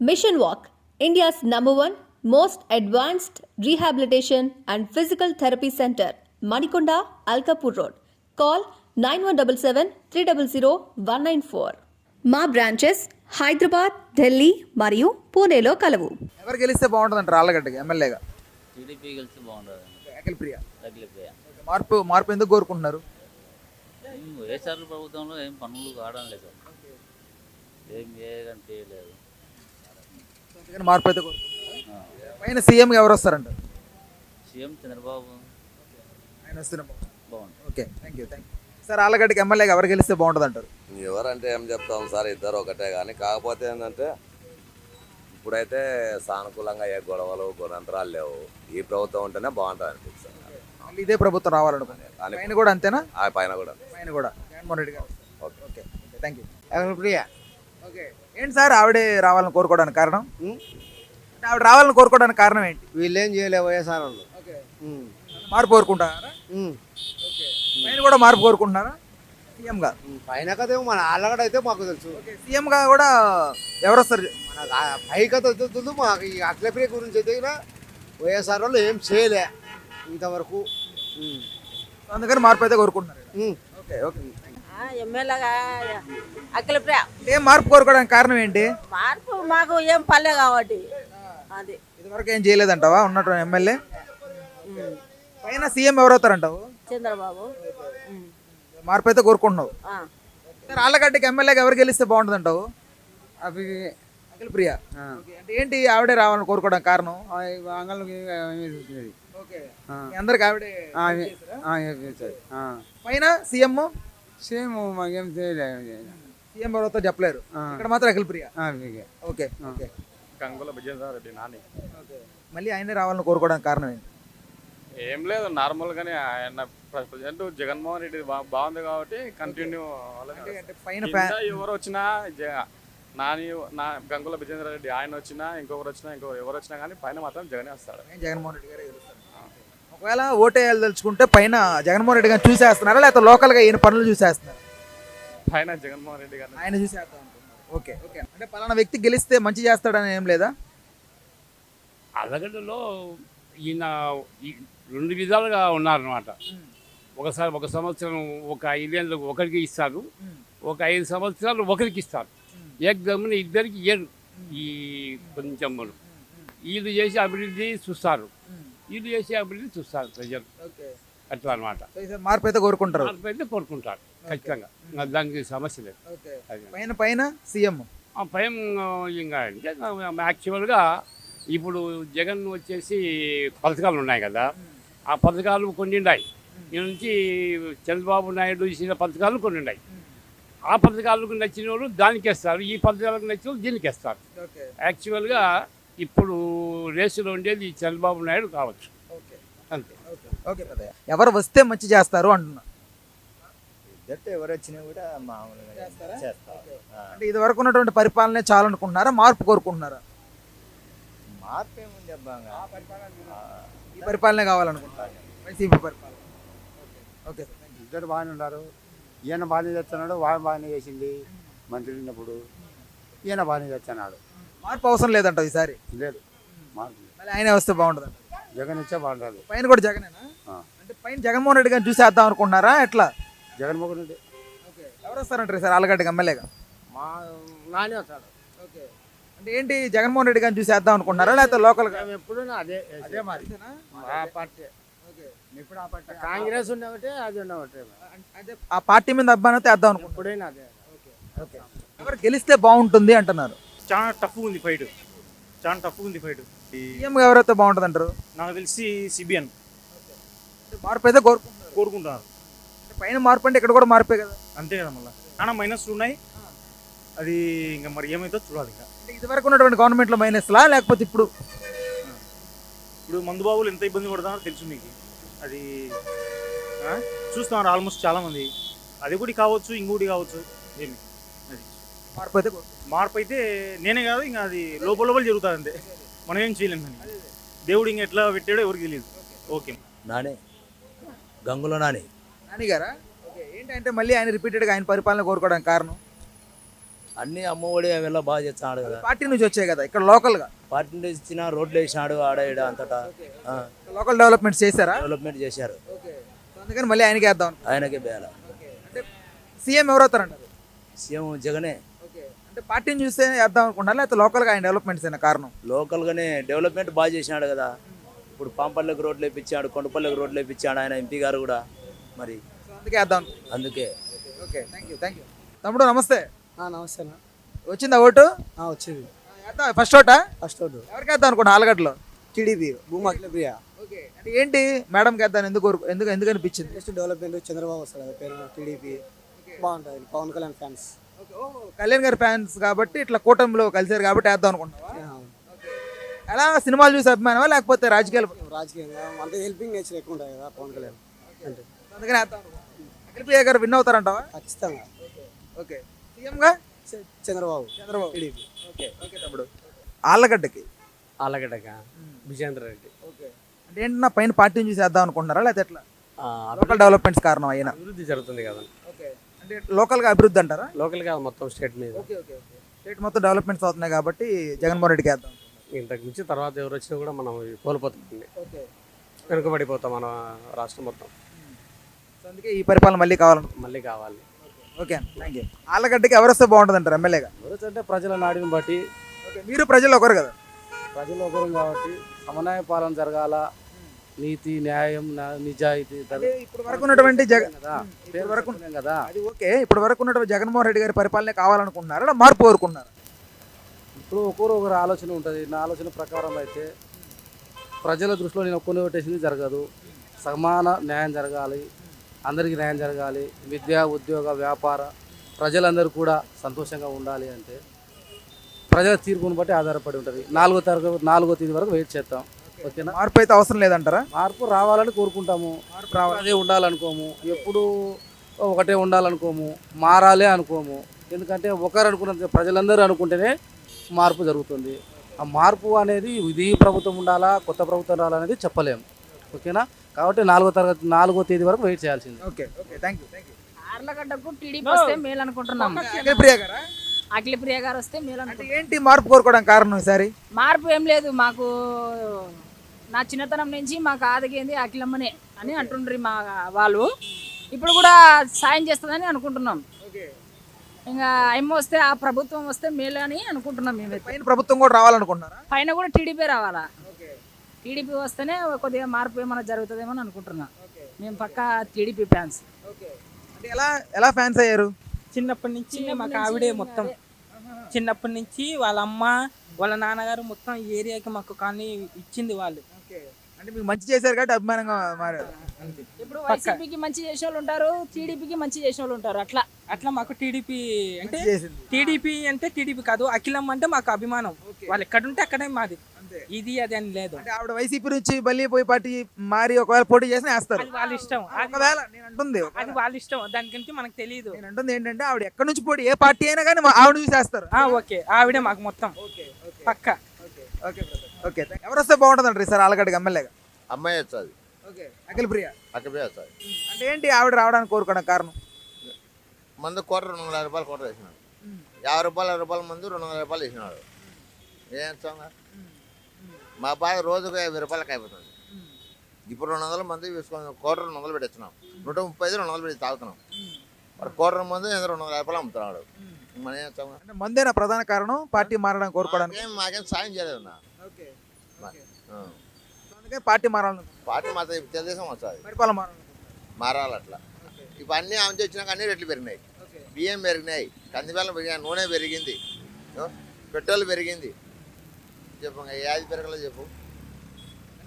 Mission Walk, India's #1 most advanced rehabilitation and physical therapy center, Manikonda, Alkapur Road. Call 9177 300 194. మా branches Hyderabad, Delhi మరియు పూణేలో కలవు. ఎవరు గెలిస్తే బాగుంటుంది అంటారు ఆళ్ళగడ్డకి ఎమ్మెల్యేగా? టీడీపీ గెలిస్తే బాగుంటుంది. అఖిల ప్రియ. అఖిల ప్రియ. మార్పు ఎందుకు కోరుకుంటున్నారు? వైఎస్ఆర్ ప్రభుత్వంలో ఏం పనులు కావడం లేదు, ఏం ఏదంటే లేదు. అందుకని మార్పు అయితే కోరుకుంటున్నారు. పైన సీఎంగా ఎవరు వస్తారంట? సీఎం చంద్రబాబు. ఆయన వస్తున్నా బాగుంటుంది. Okay, thank you. సార్ ఆళ్ళగడ్డకి ఎమ్మెల్యేగా ఎవరు గెలిస్తే బాగుంటుంది అంటారు? ఎవరంటే ఏం చెప్తాం సార్, ఇద్దరు ఒకటే. కానీ కాకపోతే ఏంటంటే ఇప్పుడైతే సానుకూలంగా ఏ గొడవలు గుణంతరాలు లేవు. ఈ ప్రభుత్వం ఉంటేనే బాగుంటుంది అనిపిస్తుంది. మళ్ళీ ఇదే ప్రభుత్వం రావాలనుకున్నాను. కానీ పైన కూడా అంతేనా? ఆ పైన కూడా జగన్మోహన్ రెడ్డి గారు. Okay okay, thank you. Akhila Priya. Okay, ఏంటి సార్ ఆవిడే రావాలని కోరుకోవడానికి కారణం? అంటే ఆవిడ రావాలని కోరుకోవడానికి కారణం ఏంటి? వీళ్ళేం చేయలేవు వైఎస్ఆర్ వాళ్ళు. ఓకే, మార్పు కోరుకుంటున్నారా? ఓకే, పైన కూడా మార్పు కోరుకుంటున్నారా? సీఎంగా పైన కథ మన ఆళ్ళగడ అయితే మాకు తెలుసు. సీఎంగా కూడా ఎవరు వస్తారు? మన పై కథ తెలుసు మాకు. ఈ అఖిల ప్రియ గురించి అయితే వైఎస్ఆర్ వాళ్ళు ఏం చేయలే ఇంతవరకు. అందుకని మార్పు అయితే కోరుకుంటున్నారు. ఓకే ఓకే, ఎమ్మెల్యేగా అఖిల ప్రియ. ఏం మార్పు కోరుకోవడానికి కారణం ఏంటి? మార్పు మాకు ఏం పల్లె కాబట్టి అది. ఇదివరకు ఏం చేయలేదంటావా ఉన్నట్టు ఎమ్మెల్యే? పైన సీఎం ఎవరు అవుతారంటావు? చంద్రబాబు. మార్పు అయితే కోరుకుంటున్నావు. సార్ ఆళ్ళగడ్డకి ఎమ్మెల్యేగా ఎవరు గెలిస్తే బాగుంటుంది అంటావు? అఖిల ప్రియ. అంటే ఏంటి ఆవిడే రావాలని కోరుకోవడానికి కారణం? ఓకే, అందరికి ఆవిడే. పైన సీఎం మాకేం చేయలేదు. సీఎం ఎవరితో చెప్పలేరు, ఇక్కడ మాత్రం అఖిల ప్రియ. Okay okay, Gangula Vijayasai Reddy Nani. మళ్ళీ ఆయనే రావాలని కోరుకోవడానికి కారణం ఏంటి? ఏం లేదు, నార్మల్గానే ఆయన ప్రజెంట్ జగన్మోహన్ రెడ్డి బాగుంది కాబట్టి కంటిన్యూ. అంటే పైన ఎవరు వచ్చినా నాని గంగుల విజేంద్ర రెడ్డి ఆయన వచ్చినా ఇంకొకరు వచ్చినా ఎవరు వచ్చినా కానీ పైన మాత్రం జగనే వస్తాడు. జగన్మోహన్ రెడ్డి గారే గెలుస్తారు. ఒకవేళ ఓటేయాలి తలుచుకుంటే పైన జగన్మోహన్ రెడ్డి గారిని చూసేస్తున్నారా లేకపోతే లోకల్గా ఈయన పనులు చూసేస్తున్నారు? పైన జగన్మోహన్ రెడ్డి గారు ఆయన చూసేస్తా అనుకుంటున్నారు. ఓకే ఓకే, అంటే పలానా వ్యక్తి గెలిస్తే మంచి చేస్తాడని ఏం లేదా? అలగడ్డలో ఈయన రెండు విధాలుగా ఉన్నారనమాట. ఒక సంవత్సరం ఒక 5 ఏళ్ళు ఒకరికి ఇస్తారు, ఒక 5 సంవత్సరాలు ఒకరికి ఇస్తారు. ఏకదమ్మున ఇద్దరికి ఇయ్యరు. ఈ కొంచెం వీళ్ళు చేసే అభివృద్ధి చూస్తారు, వీళ్ళు చేసే అభివృద్ధి చూస్తారు ప్రజలు. అట్లా అనమాట. మార్పు అయితే కోరుకుంటారు. మార్పు అయితే కోరుకుంటారు ఖచ్చితంగా, దానికి సమస్య లేదు. పైన పైన సీఎం పైన ఇంకా అంటే యాక్చువల్గా ఇప్పుడు జగన్ వచ్చేసి పథకాలు ఉన్నాయి కదా, ఆ పథకాలు కొన్ని ఉన్నాయి. ఈ నుంచి చంద్రబాబు నాయుడు ఇచ్చిన పథకాలు కొన్ని ఉన్నాయి. ఆ పథకాలకు నచ్చిన వాళ్ళు దానికి వేస్తారు, ఈ పథకాలకు నచ్చిన వాళ్ళు దీనికి వేస్తారు. యాక్చువల్గా ఇప్పుడు రేసులో ఉండేది చంద్రబాబు నాయుడు కావచ్చు, అంతే. ఓకే, ఎవరు వస్తే మంచి చేస్తారు అంటున్నా? ఎవరు వచ్చినా కూడా మామూలుగా చేస్తారు. అంటే ఇది వరకు ఉన్నటువంటి పరిపాలనే చాలనుకుంటున్నారా, మార్పు కోరుకుంటున్నారా? మార్పు ఏముంది అబ్బాగా, ఈ పరిపాలనే కావాలనుకుంటున్నారు, వైసీపీ పరిపాలన. ఓకే, ఇద్దరు బాగానే ఉన్నారు. ఈయన బాగానే చేస్తున్నాడు, వాడు బాగానే చేసింది మంత్రి ఉన్నప్పుడు. ఈయన బాగానే చేస్తున్నాడు. మార్పు అవసరం లేదంట ఈసారి? లేదు, మార్పు మళ్ళీ ఆయనే వస్తే బాగుంటుంది. జగన్ ఇచ్చే బాగుంటుంది. పైన కూడా జగనేనా? అంటే పైన జగన్మోహన్ రెడ్డి గారిని చూసేద్దాం అనుకుంటున్నారా ఎట్లా? జగన్మోహన్ రెడ్డి. ఓకే, ఎవరు వస్తారంటారు సార్ ఆళ్ళగడ్డకి ఎమ్మెల్యేగా? మా నాని వస్తాడు. ఓకే, అంటే ఏంటి జగన్మోహన్ రెడ్డి గారిని చూసేద్దాం అనుకుంటున్నారా లేకపోతే లోకల్గా? ఎప్పుడు అదే మరి ఆ పార్టీ. ఇప్పుడు ఆ పార్టీ కాంగ్రెస్ ఉన్నఒకటే, అది ఉన్నఒకటే. అంటే ఆ పార్టీ మీద అభిమానంతో వేద్దాం అనుకుంటున్నాను. ఎప్పుడైనా అదే. ఓకే, ఎవరు గెలిస్తే బాగుంటుంది అంటున్నారు? చాలా టఫ్గా ఉంది ఫైట్, చాలా టఫ్గా ఉంది ఫైట్. సీఎం ఎవరైతే బాగుంటుంది అంటారు? నాకు తెలిసి సిబిఎన్. మార్పు అయితే కోరుకుంటున్నారు. పైన మార్పు అంటే ఇక్కడ కూడా మార్పే కదా? అంతే కదా, మళ్ళీ చాలా మైనస్లు ఉన్నాయి. అది ఇంకా మరి ఏమైతే చూడాలి. ఇంకా ఇది వరకు ఉన్నటువంటి గవర్నమెంట్లో మైనస్లా లేకపోతే ఇప్పుడు మందుబాబులు ఎంత ఇబ్బంది పడుతున్నారో తెలుసు మీకు. అది చూస్తున్నారు ఆల్మోస్ట్ చాలామంది. అది కూడా కావచ్చు, ఇంకోటి కావచ్చు. ఏమి అది మార్పు అయితే నేనే కాదు, ఇంకా అది లోపల జరుగుతుంది అంతే. మనం ఏం చేయలేము. దేవుడు ఇంకా ఎట్లా పెట్టాడో ఎవరికి తెలియదు. ఓకే, నాని గంగుల నాని గారా? ఓకే, ఏంటంటే మళ్ళీ ఆయన రిపీటెడ్గా ఆయన పరిపాలన కోరుకోవడానికి కారణం? అన్ని అమ్మఒడి అవి బాగా చేస్తున్నాడు కదా. పార్టీ నుంచి వచ్చాయి కదా ఇక్కడ లోకల్ గా. పార్టీ నుంచి ఇచ్చిన రోడ్లు వేసినాడు ఆడ ఈడ అంతటా. లోకల్ డెవలప్మెంట్ చేశారా? డెవలప్మెంట్ చేశారు. అందుకని మళ్ళీ ఆయనకి వేద్దాం. ఆయనకే బేల. అంటే సీఎం ఎవరు అవుతారంటారు? సీఎం జగనే. అంటే పార్టీని చూస్తే వేద్దాం అనుకుంటున్నారు, లేకపోతే లోకల్గా ఆయన డెవలప్మెంట్స్ అయిన కారణం? లోకల్గానే డెవలప్మెంట్ బాగా చేసినాడు కదా. ఇప్పుడు పాంపల్లికి రోడ్లు వేయించాడు, కొండపల్లికి రోడ్లు వేయించాడు ఆయన ఎంపీ గారు కూడా. మరి అందుకే వేద్దాం. అందుకే. Okay, thank you. తమ్ముడు నమస్తే. నమస్తే అన్న. వచ్చిందా ఓటు? వచ్చింది. ఫస్ట్ ఓటా? ఫస్ట్ ఓటు ఎవరికి వేద్దాం అనుకున్నా ఆలగడ్డలో? టీడీపీ భూమా ప్రియ. ఓకే, అంటే ఏంటి మేడంకి వేద్దాం ఎందుకు అనిపించింది? నెక్స్ట్ డెవలప్మెంట్ చంద్రబాబు వస్తాడు కదా పేరు, టీడీపీ బాగుంటుంది. పవన్ కళ్యాణ్ ఫ్యాన్స్. కళ్యాణ్ గారి ఫ్యాన్స్ కాబట్టి ఇట్లా కూటమిలో కలిసారు కాబట్టి వేద్దాం అనుకుంటున్నావా? ఎలా సినిమాలు చూసి అభిమానమా లేకపోతే రాజకీయాలు? రాజకీయంగా అంటే హెల్పింగ్ నేచర్ ఎక్కువ ఉంటుంది కదా పవన్ కళ్యాణ్ అంటే, అందుకని వేద్దాం అనుకుంటున్నాను. అఖిలప్రియ గారు విన్ అవుతారంటావా? ఖచ్చితంగా. ఓకే, సీఎంగా చంద్రబాబు టీడీపీ. ఓకే తమ్ముడు. ఆళ్ళగడ్డకి ఆలగడ్డగా విజేంద్ర రెడ్డి. ఓకే, అంటే ఏంటన్నా పైన పార్టీని చూసి వేద్దాం అనుకుంటున్నారా లేకపోతే ఎట్లా? లోకల్ డెవలప్మెంట్స్ కారణం అయినా అభివృద్ధి జరుగుతుంది కదా. ఓకే, అంటే లోకల్గా అభివృద్ధి అంటారా? లోకల్గా మొత్తం స్టేట్ మీద. ఓకే, స్టేట్ మొత్తం డెవలప్మెంట్స్ అవుతున్నాయి కాబట్టి జగన్మోహన్ రెడ్డికి వేద్దాం. ఇంతకు మించి తర్వాత ఎవరు వచ్చినా కూడా మనం కోల్పోతుంది, ఓకే, వెనుకబడిపోతాం మన రాష్ట్రం మొత్తం. సో అందుకే ఈ పరిపాలన మళ్ళీ కావాలను మళ్ళీ కావాలి. Okay, thank you. ఆళ్ళగడ్డకి ఎవరు వస్తే బాగుంటుంది అంటారు ఎమ్మెల్యేగా? అంటే ప్రజల నాడిని బట్టి. ఓకే, మీరు ప్రజలు ఒకరు కదా? ప్రజలు ఒకరు కాబట్టి సమన్వయ పాలన జరగాల, నీతి న్యాయం నిజాయితీ. అంటే ఇప్పుడు వరకు ఉన్నటువంటి పేరు వరకు కదా. అది ఓకే, ఇప్పుడు వరకు ఉన్నటువంటి జగన్మోహన్ రెడ్డి గారి పరిపాలన కావాలనుకుంటున్నారా లేదా మార్పు కోరుకున్నారు? ఇప్పుడు ఒకరు ఆలోచన ఉంటుంది. నా ఆలోచన ప్రకారం అయితే ప్రజల దృష్టిలో నేను ఒక్కరిని కొట్టేసింది జరగదు. సమాన న్యాయం జరగాలి, అందరికీ న్యాయం జరగాలి. విద్య, ఉద్యోగ, వ్యాపార ప్రజలందరూ కూడా సంతోషంగా ఉండాలి అంటే ప్రజల తీర్పును బట్టి ఆధారపడి ఉంటుంది. 4వ తేదీ వరకు వెయిట్ చేస్తాం. ఓకేనా? మార్పు అయితే అవసరం లేదంటారా? మార్పు రావాలని కోరుకుంటాము. మార్పు రావాలి, అదే ఉండాలనుకోము. ఎప్పుడు ఒకటే ఉండాలనుకోము, మారాలే అనుకోము. ఎందుకంటే ఒకరు అనుకున్న ప్రజలందరూ అనుకుంటేనే మార్పు జరుగుతుంది. ఆ మార్పు అనేది ఇది ప్రభుత్వం ఉండాలా, కొత్త ప్రభుత్వం రావాలనేది చెప్పలేము. ఓకేనా? కాబట్టి 4వ తేదీ వరకు వెయిట్ చేయాల్సింది. Okay, thank you. ఆర్లగడ్డకు టీడీపీ వస్తే మేలు అనుకుంటున్నాం. అఖిలప్రియ గారా? అఖిలప్రియ గారు వస్తే మేలు అంటే అనుకుంటున్నాం. ఏంటి మార్పు కోరుకోవడానికి కారణం ఈసారి? మార్పు ఏం లేదు, మాకు నా చిన్నతనం నుంచి మాకు ఆదగేంది అఖిలమ్మనే అని అంటుండ్రి మా వాళ్ళు. ఇప్పుడు కూడా సాయం చేస్తుందని అనుకుంటున్నాం. ఇంకా అమ్మ వస్తే, ఆ ప్రభుత్వం వస్తే మేలు అని అనుకుంటున్నాం. మేమైతే పైన ప్రభుత్వం కూడా రావాలనుకుంటున్నారా? పైన కూడా టీడీపీ రావాలా. టీడీపీ వస్తేనే కొద్దిగా మార్పు ఏమైనా జరుగుతుందేమో అని అనుకుంటున్నాం. మేము పక్కా టీడీపీ ఫ్యాన్స్. అంటే ఎలా ఫ్యాన్స్ అయ్యారు? చిన్నప్పటి నుంచి మాకు ఆవిడే మొత్తం. చిన్నప్పటి నుంచి వాళ్ళ అమ్మ వాళ్ళ నాన్నగారు మొత్తం ఈ ఏరియాకి మాకు కానీ ఇచ్చింది వాళ్ళు. అంటే మీకు మంచి చేశారు కాబట్టి అభిమానంగా మారారు. ఇప్పుడు వైసీపీకి మంచి చేసిన వాళ్ళు ఉంటారు, టీడీపీకి మంచి చేసిన వాళ్ళు ఉంటారు. అట్లా మాకు టీడీపీ అంటే చేసింది. టీడీపీ కాదు, అఖిలమ్మ అంటే మాకు అభిమానం. వాళ్ళు ఎక్కడుంటే అక్కడే మాది. ఇది అది అని లేదు. అంటే ఆవిడ వైసీపీ నుంచి మళ్ళీ పోయి పార్టీ మారి ఒకవేళ పోటీ చేసినా వేస్తారు. అది వాళ్ళ ఇష్టం. ఒకవేళ నేను అంటుంది అది వాళ్ళ ఇష్టం, దాని గురించి మనకు తెలియదు. నేను అంటుంది ఏంటంటే ఆవిడ ఎక్కడి నుంచి పోటీ ఏ పార్టీ అయినా కానీ ఆవిడ చూసేస్తారు. ఓకే, ఆవిడే మాకు మొత్తం పక్క. ఓకే, ఎవరు వస్తే బాగుంటుంది అంటారు సార్ ఆలగడ్డకి ఎమ్మెల్యేగా? అమ్మాయి వచ్చేది. ఓకే, అఖిలప్రియ. అక్కడే వచ్చేది. అంటే ఏంటి ఆవిడ రావడానికి కోరుకోవడానికి కారణం? మందు కోట 200 రూపాయలు కోట వేసినాడు. 50 రూపాయల మందు 200 రూపాయలు వేసినాడు. ఏం చోంగా మా బాధ రోజుకు 50 రూపాయలకి అయిపోతుంది. ఇప్పుడు 200 మంది వేసుకొని కోట 200 పెట్టించున్నాం. 135 200 పెట్టి తాగుతున్నాం. మరి కోట మందు 200 రూపాయలు అమ్ముతున్నాడు. మనం ఏం చోంగా అంటే మందేనా ప్రధాన కారణం పార్టీ మారడానికి కోరుకోవడానికి? మాకేం సాయం చేయలేదు నా. అందుకే పార్టీ మారాలను పార్టీ మాత్రం తెలుగుదేశం వస్తుంది. పరిపాలన మారాలి అట్లా. ఇప్పుడు అన్నీ ఆమె వచ్చినాక అన్ని రేట్లు పెరిగినాయి. బియ్యం పెరిగినాయి, కందిబెల్లం పెరిగినాయి, నూనె పెరిగింది, పెట్రోల్ పెరిగింది. చెప్పు ఏది పెరగలేదు చెప్పు.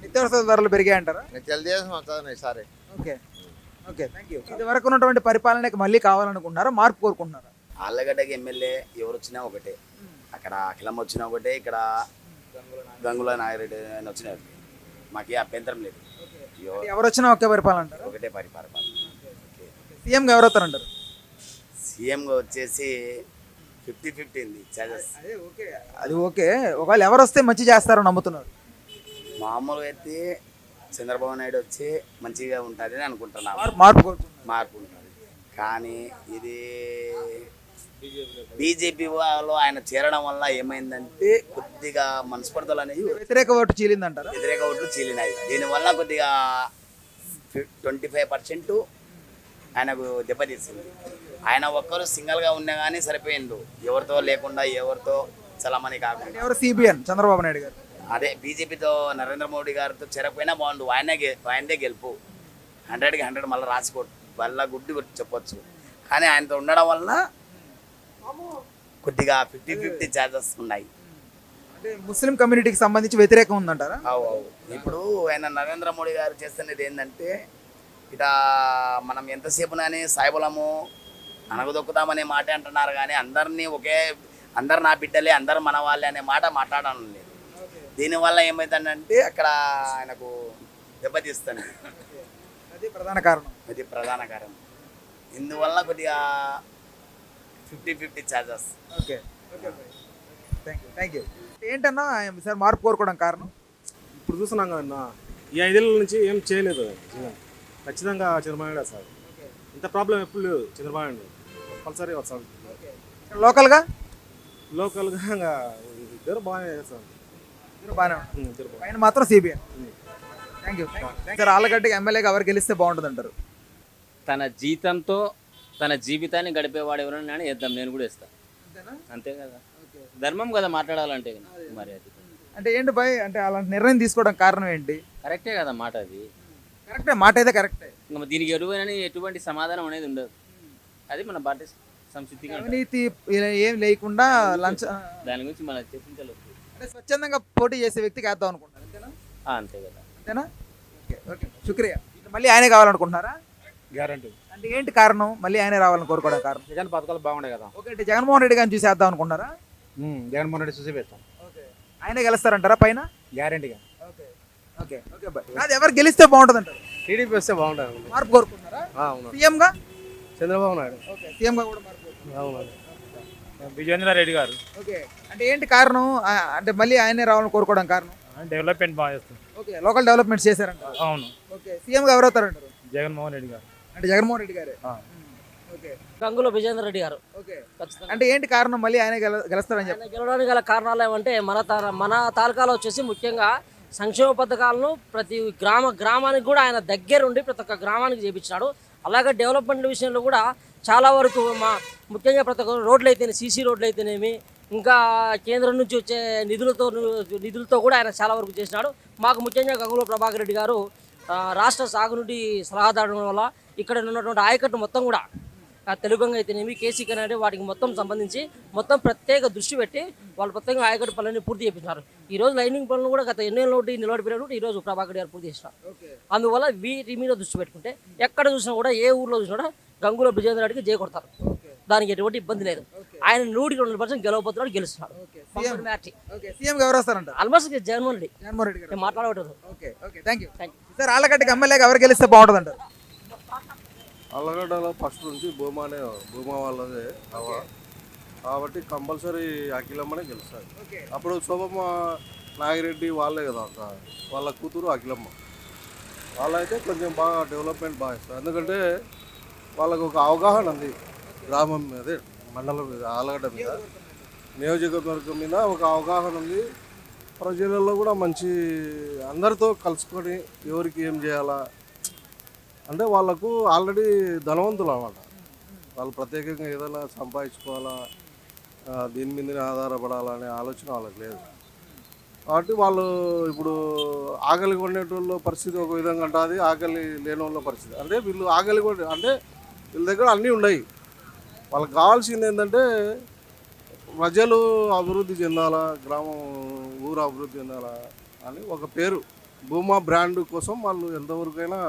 నిత్యావసర ధరలు పెరిగాయంటారా? తెలుగుదేశం వస్తుంది ఈసారి. Okay, thank you. ఇది వరకు ఉన్నటువంటి పరిపాలనకి మళ్ళీ కావాలనుకుంటున్నారా, మార్పు కోరుకుంటున్నారా? ఆళ్ళగడ్డకి ఎమ్మెల్యే ఎవరు వచ్చినా ఒకటే. అక్కడ అఖిలమ్మ వచ్చినా ఒకటే, ఇక్కడ గంగుల నాగిరెడ్డి అని వచ్చినా మాకు ఏ అభ్యంతరం లేదు. ఎవరు వచ్చినా ఒకే పరిపాలన అంటారు? ఒకటే పరిపాలన. సీఎంగా ఎవరు వస్తారంటారు? సీఎంగా వచ్చేసి 50-50 ఉంది ఛార్జెస్. అది ఓకే, ఒకవేళ ఎవరు వస్తే మంచి చేస్తారని నమ్ముతున్నారు? మామూలుగా అయితే చంద్రబాబు నాయుడు వచ్చి మంచిగా ఉంటుందని అనుకుంటున్నాను. మార్పు ఉంటుంది. కానీ ఇది బీజేపీ వాళ్ళు ఆయన చేరడం వల్ల ఏమైందంటే కొద్దిగా మనస్పర్ధలు అనేవి వ్యతిరేక ఓటు చీలిందంటారా? వ్యతిరేక ఓట్లు చీలినాయి. దీనివల్ల కొద్దిగా 25% ఆయనకు దెబ్బతీసింది. ఆయన ఒక్కరు సింగల్గా ఉన్నా కానీ సరిపోయిండు, ఎవరితో లేకుండా ఎవరితో చలమని కాకుండా. ఎవరు? సిబిఎన్ చంద్రబాబు నాయుడు గారు. అదే బీజేపీతో నరేంద్ర మోడీ గారితో చెరకపోయినా బాగుండు, ఆయనదే గెలుపు 100కి 100 మళ్ళీ రాసుకో వల్ల గుడ్డి చెప్పొచ్చు. కానీ ఆయనతో ఉండడం వల్ల కొద్దిగా 50-50 ఛార్జెస్ ఉన్నాయి. అంటే ముస్లిం కమ్యూనిటీకి సంబంధించి వ్యతిరేకం ఉందంటారా? ఇప్పుడు ఆయన నరేంద్ర మోడీ గారు చేస్తున్నది ఏంటంటే ఇట మనం ఎంతసేపునని సాయిబులము అనగదొక్కుతామనే మాట అంటున్నారు, కానీ అందరు నా బిడ్డలే, అందరు మన వాళ్ళే అనే మాట మాట్లాడడం లేదు. దీనివల్ల ఏమవుతుందంటే అక్కడ ఆయనకు దెబ్బతీస్తుంది. అది ప్రధాన కారణం. ఇందువల్ల కొద్దిగా 50-50 ఛార్జెస్. Okay, thank you. ఏంటన్నా సార్ మార్పు కోరుకోవడం కారణం? ఇప్పుడు చూస్తున్నాం కదన్నా, ఈ 5 ఏళ్ళ నుంచి ఏం చేయలేదు జగన్. ఖచ్చితంగా చంద్రబాబు నాయుడు సార్. ఇంత ప్రాబ్లం ఎప్పుడు లేదు చంద్రబాబు నాయుడు, కంపల్సరీ వస్తాడు. లోకల్గా ఇద్దరు బాగానే చేస్తారు. పైన మాత్రం సిబిఎన్. Thank you sir. ఆళ్ళగడ్డకి ఎమ్మెల్యేగా ఎవరు గెలిస్తే బాగుంటుంది అంటారు? తన జీతంతో తన జీవితాన్ని గడిపేవాడు ఎవరైనా వేద్దాం, నేను కూడా వేస్తాను. అంతే కదా, ధర్మం కదా మాట్లాడాలంటే. మరి అది అంటే ఏంటి భయ్, అంటే అలాంటి నిర్ణయం తీసుకోవడం కారణం ఏంటి? కరెక్టే కదా మాట, అది కరెక్టే, మాట అయితే కరెక్టే. ఇంకా దీనికి ఎటువంటి సమాధానం అనేది ఉండదు. అది మన భారతీయ సంస్కృతిగా అవినీతి ఏం లేకుండా లంచ, దాని గురించి మనం చర్చించలేదు. అంటే స్వచ్ఛందంగా పోటీ చేసే వ్యక్తికి వేద్దాం అనుకుంటారు, అంతేనా? అంతే కదా. అంతేనా? ఓకే, శుక్రియా. మళ్ళీ ఆయనే కావాలనుకుంటున్నారా? గ్యారంటీ. అంటే ఏంటి కారణం మళ్ళీ ఆయనే రావాలని కోరుకోవడం కారణం? జగన్ పథకాలు బాగుండే కదా. ఓకే, అంటే జగన్మోహన్ రెడ్డి గారిని చూసి వేద్దాం అనుకుంటారా? జగన్మోహన్ రెడ్డి చూసి పెడతాం. ఆయనే గెలుస్తారంటారా పైన? గ్యారంటీగా. ఓకే అది ఎవరు గెలిస్తే బాగుంటుంది అంటారు? టీడీపీ వస్తే బాగుంటుంది. మార్పు కోరుకుంటారా? సీఎంగా చంద్రబాబు నాయుడు. ఓకే, సీఎంగా కూడా మార్పు. విజయేంద్ర రెడ్డి గారు. ఓకే, అంటే ఏంటి కారణం? అంటే మళ్ళీ ఆయనే రావాలని కోరుకోవడం కారణం? డెవలప్మెంట్ బాగా చేస్తారు. ఓకే, లోకల్ డెవలప్మెంట్ చేశారంట. అవును. ఓకే, సీఎంగా ఎవరు అవుతారంటారు? జగన్మోహన్ రెడ్డి గారు. అంటే జగన్మోహన్ రెడ్డి గారే. ఓకే, గంగుల విజేంద్ర రెడ్డి గారు. ఓకే, అంటే ఏంటి కారణం మళ్ళీ ఆయన గెలుస్తారని చెప్పి? గెలవడానికి గల కారణాలు ఏమంటే మన తాలూకాలో వచ్చేసి ముఖ్యంగా సంక్షేమ పథకాలను ప్రతి గ్రామానికి కూడా ఆయన దగ్గరుండి ప్రతి ఒక్క గ్రామానికి చేపించినాడు. అలాగే డెవలప్మెంట్ విషయంలో కూడా చాలా వరకు ముఖ్యంగా ప్రతి ఒక్క రోడ్లు అయితేనే, సీసీ రోడ్లు అయితేనేమి, ఇంకా కేంద్రం నుంచి వచ్చే నిధులతో కూడా ఆయన చాలా వరకు చేసినాడు. మాకు ముఖ్యంగా గంగుల ప్రభాకర్ రెడ్డి గారు రాష్ట్ర సాగునీటి సలహాదారు వల్ల ఇక్కడ ఉన్నటువంటి ఆయకట్టు మొత్తం కూడా తెలుగంగా అయితేనేమి, కేసీ కనేది వాటికి మొత్తం సంబంధించి మొత్తం ప్రత్యేక దృష్టి పెట్టి వాళ్ళు ప్రత్యేకంగా ఆయకట్టు పనులన్నీ పూర్తి చేయించినారు. ఈ రోజు లైనింగ్ పనులు కూడా గత ఎన్నేళ్ళ నిలబడిపోయినట్టు ఈ రోజు ప్రభాకర్ గారు పూర్తి చేసినారు. అందువల్ల వీటి మీద దృష్టి పెట్టుకుంటే ఎక్కడ చూసినా కూడా, ఏ ఊర్లో చూసినా కూడా గంగుల విజేంద్ర రెడ్డికి జయ కొడతారు. దానికి ఎటువంటి ఇబ్బంది లేదు. ఆయన 100% గెలవబోతున్నాడు, గెలుస్తున్నాడు. ఆల్మోస్ట్ జగన్మోహన్ రెడ్డి మాట్లాడబోతారు. సార్, ఆళ్ళగడ్డకి ఎమ్మెల్యేగా ఎవరు గెలిస్తే బాగుంటుంది అంటారు? ఆళ్ళగడ్డలో ఫస్ట్ నుంచి భూమా వాళ్ళదే కాబట్టి కంపల్సరీ అఖిలమ్మనే గెలుస్తారు. అప్పుడు శోభమ్మ నాగిరెడ్డి వాళ్ళే కదా, వాళ్ళ కూతురు అఖిలమ్మ. వాళ్ళైతే కొంచెం బాగా డెవలప్మెంట్ బాగా ఇస్తారు. ఎందుకంటే వాళ్ళకు ఒక అవగాహన ఉంది గ్రామం మీద, మండలం మీద, ఆళ్ళగడ్డ మీద, నియోజకవర్గం మీద ఒక అవగాహన ఉంది. ప్రజలలో కూడా మంచి అందరితో కలుసుకొని ఎవరికి ఏం చేయాలా అంటే వాళ్ళకు ఆల్రెడీ ధనవంతులు అన్నమాట. వాళ్ళు ప్రత్యేకంగా ఏదైనా సంపాదించుకోవాలా, దీని మీదనే ఆధారపడాలనే ఆలోచన వాళ్ళకి లేదు. కాబట్టి వాళ్ళు ఇప్పుడు ఆకలి కొనేటోళ్ళ పరిస్థితి ఒక విధంగా ఉంటుంది, ఆకలి లేని వాళ్ళ పరిస్థితి. అంటే వీళ్ళు ఆకలి కొనే అంటే వీళ్ళ దగ్గర అన్నీ ఉన్నాయి. వాళ్ళకి కావాల్సింది ఏంటంటే ప్రజలు అభివృద్ధి చెందాలా, గ్రామం ఊరు అభివృద్ధి చెందాలా అని ఒక పేరు. భూమా బ్రాండ్ కోసం వాళ్ళు ఎంతవరకైనా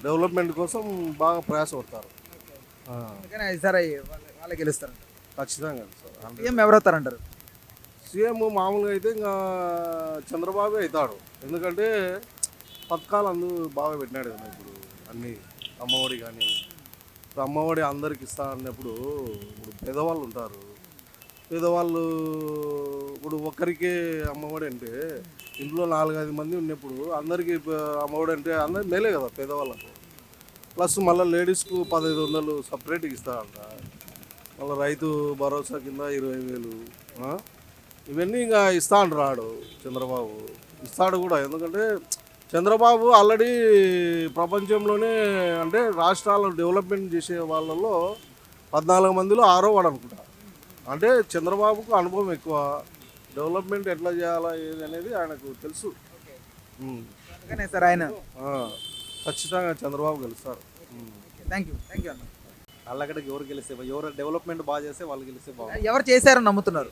డెవలప్మెంట్ కోసం బాగా ప్రయాసపడతారు. వాళ్ళే గెలుస్తారు ఖచ్చితంగా. సీఎం ఎవరు అవుతారంటారు? సీఎం మామూలుగా అయితే ఇంకా చంద్రబాబు అవుతాడు. ఎందుకంటే పథకాలు బాగా పెట్టినాడు కదా. ఇప్పుడు అన్నీ అమ్మఒడి కానీ, ఇప్పుడు అమ్మఒడి అందరికి ఇస్తా అన్నప్పుడు ఇప్పుడు పేదవాళ్ళు ఉంటారు. పేదవాళ్ళు ఇప్పుడు ఒక్కరికే అమ్మఒడి అంటే ఇంట్లో 4-5 మంది ఉన్నప్పుడు అందరికీ అమ్మఒడి అంటే అందరి మేలే కదా పేదవాళ్ళకు. ప్లస్ మళ్ళీ లేడీస్కు 1500 సపరేట్గా ఇస్తారంట. మళ్ళీ రైతు భరోసా కింద 20,000. ఇవన్నీ ఇంకా ఇస్తాడు రాడు చంద్రబాబు. ఇస్తాడు కూడా, ఎందుకంటే చంద్రబాబు ఆల్రెడీ ప్రపంచంలోనే అంటే రాష్ట్రాలను డెవలప్మెంట్ చేసే వాళ్ళలో 14 మందిలో 6వ వాడు అనుకుంటా. అంటే చంద్రబాబుకు అనుభవం ఎక్కువ, డెవలప్మెంట్ ఎట్లా చేయాలా ఏది అనేది ఆయనకు తెలుసు. అందుకనే సార్ ఆయన ఖచ్చితంగా చంద్రబాబు గెలుస్తారు. థ్యాంక్ యూ అన్న. అల్లగడ్డకి ఎవరు గెలిస్తే, ఎవరు డెవలప్మెంట్ బాగా చేస్తే వాళ్ళు గెలిస్తే బాగుంది. ఎవరు చేశారని నమ్ముతున్నారు?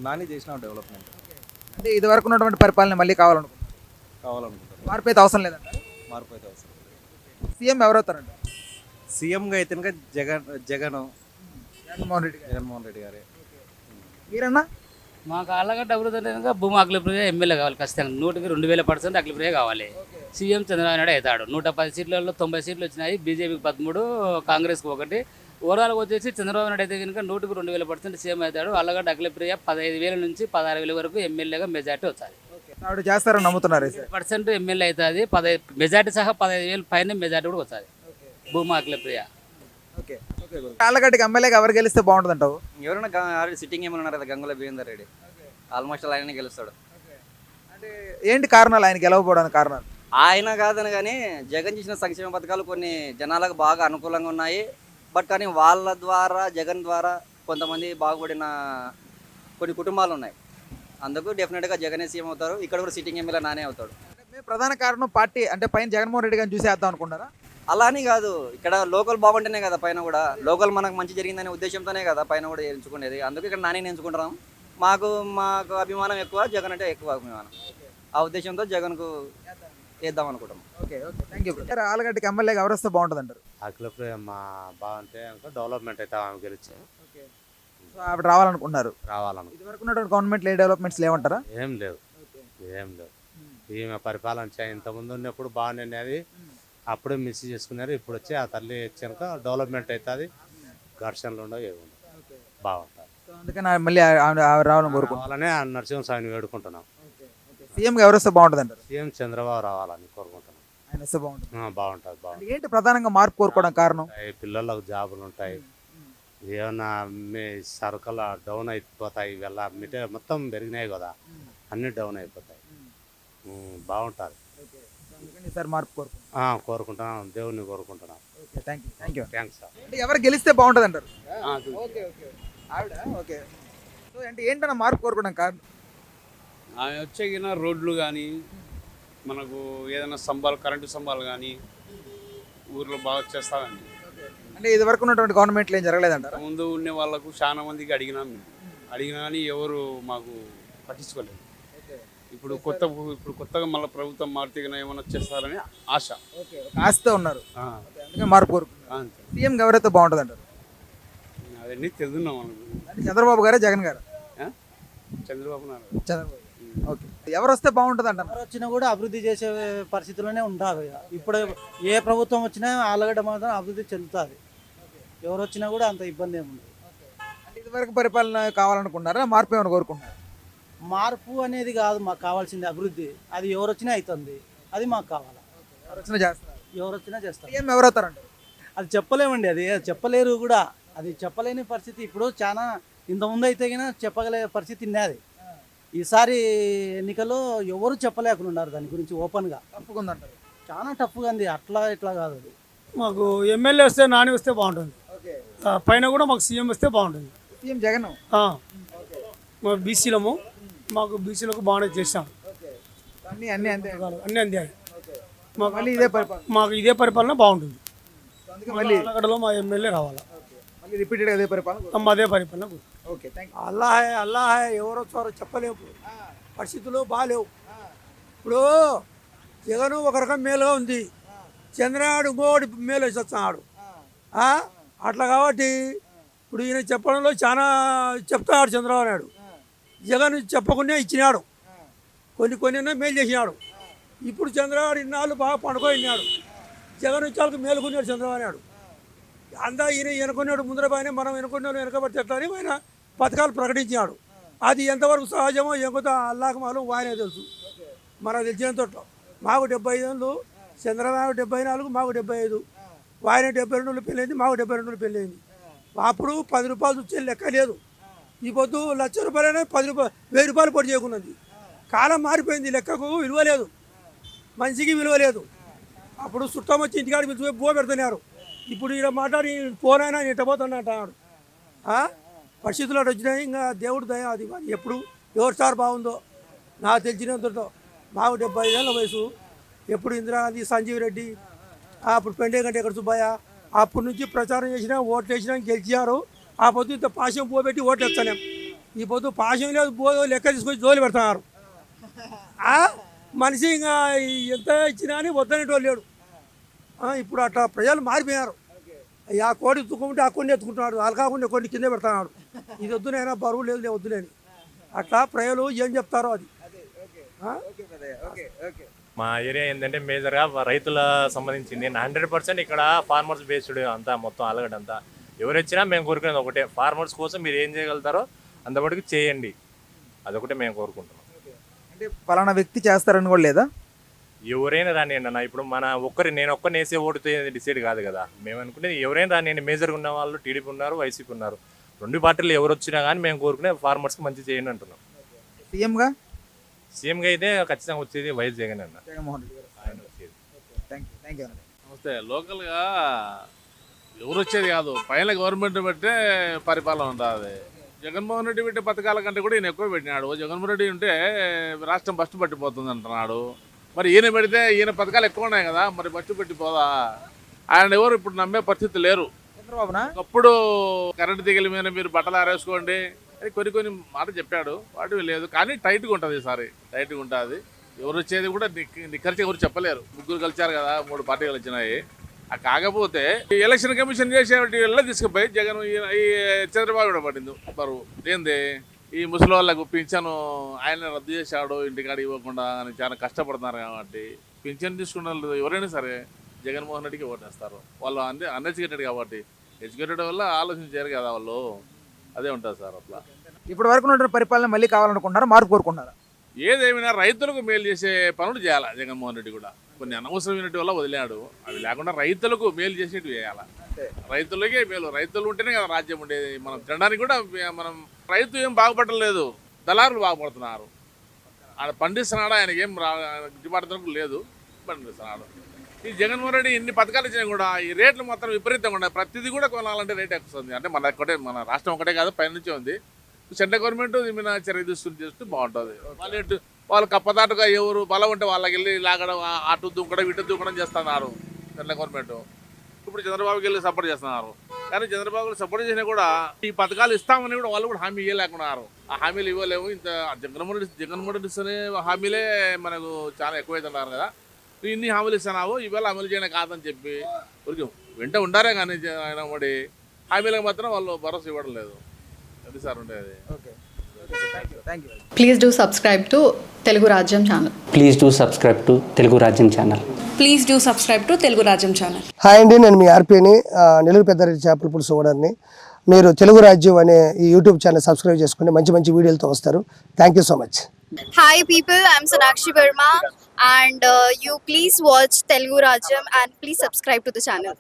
నాని చేసిన డెవలప్మెంట్ అంటే ఇది వరకు ఉన్నటువంటి పరిపాలన మళ్ళీ కావాలనుకుంటారు. మార్పు అయితే అవసరం లేదంట. మార్పు అయితే అవసరం. సీఎం ఎవరవుతారంట? సీఎంగా అయితే జగన్మోహన్ రెడ్డి గారే. మీరన్నా? మాకు అల్లగడ్డ అభివృద్ధి కనుక భూమి అఖిలప్రియ ఎమ్మెల్యే కావాలి ఖచ్చితంగా. 100కి 2,000% అఖిలప్రియ కావాలి. సీఎం చంద్రబాబు నాయుడు అవుతాడు. 110 సీట్లలో 90 సీట్లు వచ్చినాయి. బీజేపీకి 13, కాంగ్రెస్కి 1. ఓవరాల్గా వచ్చేసి చంద్రబాబు నాయుడు అయితే కనుక 100కి 2,000% సీఎం అవుతాడు. అల్లగడ్డ అఖిలప్రియ 15,000 నుంచి 16,000 వరకు ఎమ్మెల్యేగా మెజార్టీ వచ్చాలి. ఆవిడ చేస్తారని నమ్ముతున్నారు. 100% ఎమ్మెల్యే అవుతుంది. మెజార్టీ సహా 15,000 పైన మెజార్టీ కూడా వచ్చాది భూమా అఖిలప్రియ. ఆళ్ళగడ్డకి ఎమ్మెల్యేగా ఎవరు గెలిస్తే బాగుంటుంది అంటావు? ఎవరైనా ఆల్రెడీ సిట్టింగ్ ఏమన్నా ఉన్నారు కదా, గంగుల బిజేందర్ రెడ్డి. ఆల్మోస్ట్ ఆయననే గెలుస్తాడు. అంటే ఏంటి కారణాలు ఆయన గెలవకపోవడానికి కారణాలు? ఆయన కాదని కానీ జగన్ చేసిన సంక్షేమ పథకాలు కొన్ని జనాలకు బాగా అనుకూలంగా ఉన్నాయి. బట్ కానీ వాళ్ళ ద్వారా, జగన్ ద్వారా కొంతమంది బాగుపడిన కొన్ని కుటుంబాలు ఉన్నాయి. అందుకు డెఫినెట్గా జగనే సీఎం అవుతారు. ఇక్కడ కూడా సిట్టింగ్ ఎమ్మెల్యే నానే అవుతాడు. ప్రధాన కారణం పార్టీ అంటే పైన జగన్మోహన్ రెడ్డి గారిని చూసేద్దాం అనుకున్నారా? అలా అని కాదు, ఇక్కడ లోకల్ బాగుంటేనే కదా పైన కూడా. లోకల్ మనకు మంచి జరిగిందనే ఉద్దేశంతోనే కదా పైన కూడా ఎంచుకునేది. అందుకు ఇక్కడ నాని ఎంచుకుంటాం. మాకు అభిమానం ఎక్కువ, జగన్ అంటే ఎక్కువ అభిమానం. ఆ ఉద్దేశంతో జగన్కు వేద్దాం అనుకుంటాం. Thank you. ఆళ్ళగడ్డకి ఎమ్మెల్యేగా ఎవరు వస్తే బాగుంటుంది అంటారు? అఖిలప్రియ మా బాగుంటే డెవలప్మెంట్ అయితే ఆమె గెలిచి ఆవిడ రావాలనుకుంటున్నారు. రావాలనుకుంటున్నారు. ఇది వరకు ఉన్నటువంటి గవర్నమెంట్ డెవలప్మెంట్స్ లేవంటారా? ఏం లేవు. ఈమె పరిపాలన ఇంతకుముందు ఉన్నప్పుడు బాగానే అది అప్పుడే మిస్ చేసుకున్నారు. ఇప్పుడు వచ్చి ఆ తల్లి వచ్చాక డెవలప్మెంట్ అవుతుంది. ఘర్షణలు ఉండవు, ఏమి ఉండవు, బాగుంటుంది. అందుకని మళ్ళీ రావాలని కోరుకోవాలని నరసింహస్వామిని వేడుకుంటున్నాం. సీఎంగా ఎవరు వస్తే బాగుంటుంది అంటారు? సీఎం చంద్రబాబు రావాలని కోరుకుంటున్నాం. ఆయన వస్తే బాగుంటుంది. బాగుంటుంది. ఏంటి ప్రధానంగా మార్పు కోరుకోవడం కారణం? పిల్లలకు జాబులు ఉంటాయి. ఏమన్నా సరుకులు డౌన్ అయిపోతాయి. ఇవల్ల మొత్తం పెరిగినాయి కదా, అన్ని డౌన్ అయిపోతాయి. బాగుంటుంది. కోరుకుంటున్నాం, దేవుడిని కోరుకుంటున్నాం. Thanks sir. ఎవరు గెలిస్తే బాగుంటుంది అంటారు? అంటే ఏంటన్నా మార్పు కోరుకోవడం కారణం? ఆమె వచ్చేగిన రోడ్లు కానీ, మనకు ఏదైనా స్తంభాలు, కరెంటు స్తంభాలు కానీ ఊర్లో బాగా చేస్తామండి. అంటే ఇది వరకు ఉన్నటువంటి గవర్నమెంట్లో ఏం జరగలేదంటారా? ముందు ఉండే వాళ్ళకు చాలా మందికి అడిగినా కానీ ఎవరు మాకు పట్టించుకోలేదు. ఇప్పుడు కొత్తగా మళ్ళీ ప్రభుత్వం మారితే ఏమైనా చేస్తారని ఆశతో ఉన్నారు. అందుకే మార్పు కోరుకుంటున్నారు. సీఎం ఎవరైతే బాగుంటుంది అంటారు? అవన్నీ తెలుసున్నాం. చంద్రబాబు గారా, జగన్ గారు? చంద్రబాబు నాయుడు. ఓకే. ఎవరు వస్తే బాగుంటుంది అంటారు? ఎవరు వచ్చినా కూడా అభివృద్ధి చేసే పరిస్థితుల్లోనే ఉంటారు. ఇప్పుడు ఏ ప్రభుత్వం వచ్చినా ఆళ్ళగడ్డ మాత్రం అభివృద్ధి చెందుతుంది. ఎవరు వచ్చినా కూడా అంత ఇబ్బంది ఏముంది. అంటే ఇదివరకు పరిపాలన కావాలనుకుంటున్నారా, మార్పు ఏమైనా కోరుకుంటున్నారు? మార్పు అనేది కాదు మాకు కావాల్సింది, అభివృద్ధి. అది ఎవరు వచ్చినా అవుతుంది, అది మాకు కావాలి. ఎవరు వచ్చినా చేస్తారు. సీఎం ఎవరవుతారంటారు? అది చెప్పలేమండి, అది చెప్పలేరు కూడా. అది చెప్పలేని పరిస్థితి. ఇప్పుడు చాలా ఇంతకుముందు అయితే కన్నా చెప్పగలే పరిస్థితి ఉన్నది. ఈసారి ఎన్నికల్లో ఎవరు చెప్పలేకుండా ఉన్నారు దాని గురించి. ఓపెన్గా టఫ్గా ఉందంటారు. చాలా టఫ్గా ఉంది. అట్లా ఇట్లా కాదు. అది మాకు ఎమ్మెల్యే వస్తే నాని వస్తే బాగుంటుంది. పైన కూడా మాకు సీఎం వస్తే బాగుంటుంది. సీఎం జగన్. మా బీసీలము, మాకు బీసీలకు బాగానే చేస్తాం. అన్నీ అందాయి. మాకు ఇదే పరిపాలన బాగుంటుంది. అల్లగడ్డలో మా ఎమ్మెల్యే రావాలా. అదే పరిపాలన. అదే పరిపాలన. అల్లా ఎవరో చోర చెప్పలేము. పరిస్థితులు బాగాలేవు. ఇప్పుడు జగన్ ఒక రకం మేలుగా ఉంది, చంద్రనాయుడు ఇంకోటి మేలు వేసి వస్తున్నాడు. అట్లా కాబట్టి ఇప్పుడు ఈయన చెప్పడంలో చాలా చెప్తున్నాడు చంద్రబాబు నాయుడు. జగన్ చెప్పకుండా ఇచ్చినాడు, కొన్ని మేలు చేసినాడు. ఇప్పుడు చంద్రబాబు ఇన్నాళ్ళు బాగా పండుకొన్నాడు. జగన్ వచ్చాలకు మేలుకున్నాడు చంద్రబాబు నాయుడు. అంతా ఈయన వెనుకున్నాడు ముందర పైన, మనం వెనుకున్నాడు వెనకబడితే ఎట్లా అని ఆయన పథకాలు ప్రకటించినాడు. అది ఎంతవరకు సహజమో ఎంకొత అల్లాకు మాలు ఆయనే తెలుసు. మనకు తెలిసినంతట్లో మాకు 75 ఏళ్ళు, చంద్రబాబు 74, మాకు 75. ఆయన 72 పెళ్ళైంది, మాకు 72 పెళ్ళైంది. అప్పుడు 10 రూపాయలు వచ్చే లెక్క లేదు. ఈ పొద్దు ₹1,00,000 10 రూపాయలు 1000 రూపాయలు పొడి చేయకున్నది. కాలం మారిపోయింది, లెక్కకు విలువ లేదు, మనిషికి విలువ లేదు. అప్పుడు చుట్టం వచ్చి ఇంటికాడికి పిలిచిపోయి బో పెడుతున్నారు. ఇప్పుడు ఇక్కడ మాట్లాడి ఫోన్ అయినా ఎట్టబోతున్నా అంటున్నాడు. పరిస్థితులు అటు వచ్చినాయి. ఇంకా దేవుడు దయ, అది మరి ఎప్పుడు ఎవరు సార్ బాగుందో నాకు తెలిసినంతతో. మాకు 75 ఏళ్ళ వయసు. ఎప్పుడు ఇందిరాగాంధీ, సంజీవ్ రెడ్డి, అప్పుడు పెండేగంటే ఎక్కడ సుబ్బయ్య, అప్పటి నుంచి ప్రచారం చేసినా, ఓట్లు వేసినా, గెలిచారు. ఆ పొద్దు ఇంత పాశం పోబెట్టి ఓట్లు వేస్తాను. ఈ పొద్దు పాశం లేదు, లెక్క తీసుకొచ్చి జోలి పెడుతున్నారు. మనిషి ఇంకా ఎంత ఇచ్చినా అని వద్దనేటోళ్ళు లేడు. ఇప్పుడు అట్లా ప్రజలు మారిపోయినారు. ఆ కోడి ఎత్తుకుంటే ఆ కొన్ని ఎత్తుకుంటున్నాడు, అలా కాకుండా కొన్ని కింద పెడుతున్నాడు. ఇది వద్దునైనా బరువు లేదు వద్దులేని అట్లా ప్రజలు ఏం చెప్తారో అది. మా ఏరియా ఏంటంటే మేజర్గా రైతుల సంబంధించింది. 100% ఇక్కడ ఫార్మర్స్ బేస్డ్ అంతా, మొత్తం ఆలగడ్డ అంతా. ఎవరు వచ్చినా మేము కోరుకునేది ఒకటే, ఫార్మర్స్ కోసం మీరు ఏం చేయగలుగుతారో అంతవరకు చేయండి, అదొకటే మేము కోరుకుంటున్నాం. అంటే పలానా వ్యక్తి చేస్తారని కూడా లేదా? ఎవరైనా రానియండి అన్న. ఇప్పుడు నేను ఒక్కరిని వేసే ఓటుతో డిసైడ్ కాదు కదా. మేము అనుకునేది ఎవరైనా రానియండి. మేజర్గా ఉన్న వాళ్ళు టీడీపీ ఉన్నారు, వైసీపీ ఉన్నారు. 2 పార్టీలు ఎవరు వచ్చినా కానీ మేము కోరుకునే ఫార్మర్స్కి మంచి చేయండి అంటున్నాం. సీఎంగా అయితే ఖచ్చితంగా వచ్చేది వైఎస్ జగన్ అన్న. జగన్మోహన్ రెడ్డి గారు. ఆయన వచ్చేది. Thank you. నమస్తే. లోకల్గా ఎవరు వచ్చేది కాదు, పైన గవర్నమెంట్ బట్టే పరిపాలన ఉంటుంది. జగన్మోహన్ రెడ్డి పెట్టే పథకాల కంటే కూడా ఈయన ఎక్కువ పెట్టినాడు. జగన్మోహన్ రెడ్డి ఉంటే రాష్ట్రం బస్టు పట్టిపోతుంది అంటున్నాడు. మరి ఈయన పెడితే ఈయన పథకాలు ఎక్కువ ఉన్నాయి కదా, మరి బస్టు పెట్టిపోదా? ఆయన ఎవరు ఇప్పుడు నమ్మే పరిస్థితి లేరు. ఒకప్పుడు కరెంటు తీగల మీద మీరు బట్టలు ఆరేసుకోండి అని కొన్ని మాట చెప్పాడు, వాటి లేదు. కానీ టైట్గా ఉంటుంది, ఈసారి టైట్గా ఉంటుంది. ఎవరు వచ్చేది కూడా నిక్కరిచి ఎవరు చెప్పలేరు. 3 కలిచారు కదా, 3 పార్టీలు వచ్చినాయి. కాకపోతే ఈ ఎలక్షన్ కమిషన్ చేసేటి వెళ్ళ తీసుకుపోయి జగన్ ఈ చంద్రబాబు కూడా పడింది బరువు. ఏంది ఈ ముసలి వాళ్ళకు పింఛను ఆయన రద్దు చేశాడు, ఇంటికాడ ఇవ్వకుండా అని చాలా కష్టపడుతున్నారు. కాబట్టి పింఛన్ తీసుకున్న వాళ్ళు ఎవరైనా సరే జగన్మోహన్ రెడ్డికి ఓటేస్తారు. వాళ్ళు అన్ఎడ్యుకేటెడ్ కాబట్టి. ఎడ్యుకేటెడ్ వల్ల ఆలోచించారు కదా వాళ్ళు, అదే ఉంటుంది సార్. అట్లా ఇప్పటి వరకు ఉన్న పరిపాలన మళ్ళీ కావాలనుకుంటున్నారా, మార్పు కోరుకుంటున్నారా? ఏదేమైనా రైతులకు మేలు చేసే పనులు చేయాలి జగన్మోహన్ రెడ్డి కూడా. కొన్ని అనవసరమైనటి వల్ల వదిలాడు, అవి లేకుండా రైతులకు మేలు చేసేట్టు చేయాలి. రైతులకే మేలు, రైతులు ఉంటేనే కదా రాజ్యం ఉండేది. మనం తినడానికి కూడా మనం రైతు ఏం బాగుపడలేదు, దళారులు బాగుపడుతున్నారు. ఆయన పండిస్తున్నాడు, ఆయనకి ఏం గిట్టుబాటు లేదు, పండిస్తున్నాడు. ఈ జగన్మోహన్ రెడ్డి ఎన్ని పథకాలు ఇచ్చినా కూడా ఈ రేట్లు మాత్రం విపరీతంగా ఉన్నాయి. ప్రతిదీ కూడా కొనాలంటే రేట్ ఎక్కువ ఉంది. అంటే మన రాష్ట్రం ఒకటే కాదు, పైనుంచే ఉంది. సెంట్రల్ గవర్నమెంట్ దీని చర్య తీసుకుని చేస్తే బాగుంటుంది. వాళ్ళు కప్పదాటుగా ఎవరు బలం ఉంటే వాళ్ళకి వెళ్ళి లాగడం, అటు దూకడం ఇటు దూకడం చేస్తున్నారు సెంట్రల్ గవర్నమెంట్. ఇప్పుడు చంద్రబాబుకి వెళ్ళి సపోర్ట్ చేస్తున్నారు. కానీ చంద్రబాబుకి సపోర్ట్ చేసినా కూడా ఈ పథకాలు ఇస్తామని కూడా వాళ్ళు కూడా హామీ ఇవ్వలేకున్నారు. ఆ హామీలు ఇవ్వలేము. ఇంత జగన్మోహన్ రెడ్డి ఇస్తేనే హామీలే మనకు చాలా ఎక్కువైతున్నారు కదా. ఇన్ని హామీలు ఇస్తున్నావు, ఇవాళ అమలు చేయడం కాదని చెప్పి ఊరికి వెంట ఉండారే. కానీ ఆయన మరి హామీలకు మాత్రం వాళ్ళు భరోసా ఇవ్వడం లేదు. అది సార్ ఉండేది. Please do subscribe to Telugu Rajyam channel. Please do subscribe to Telugu Rajyam channel. Please do subscribe to Telugu Rajyam channel. Hi అండి, నేను మీ ఆర్పీని, నెల్లూరు పెద్దారెడ్డి చేపల పులుసు ఓనర్ని. మీరు తెలుగు రాజ్యం అనే ఈ యూట్యూబ్ ఛానల్ సబ్స్క్రైబ్ చేసుకుని మంచి వీడియోలతో వస్తారు. Thank you so much. Hi people, I'm Sonakshi Verma and you please watch Telugu Rajyam and please subscribe to the channel.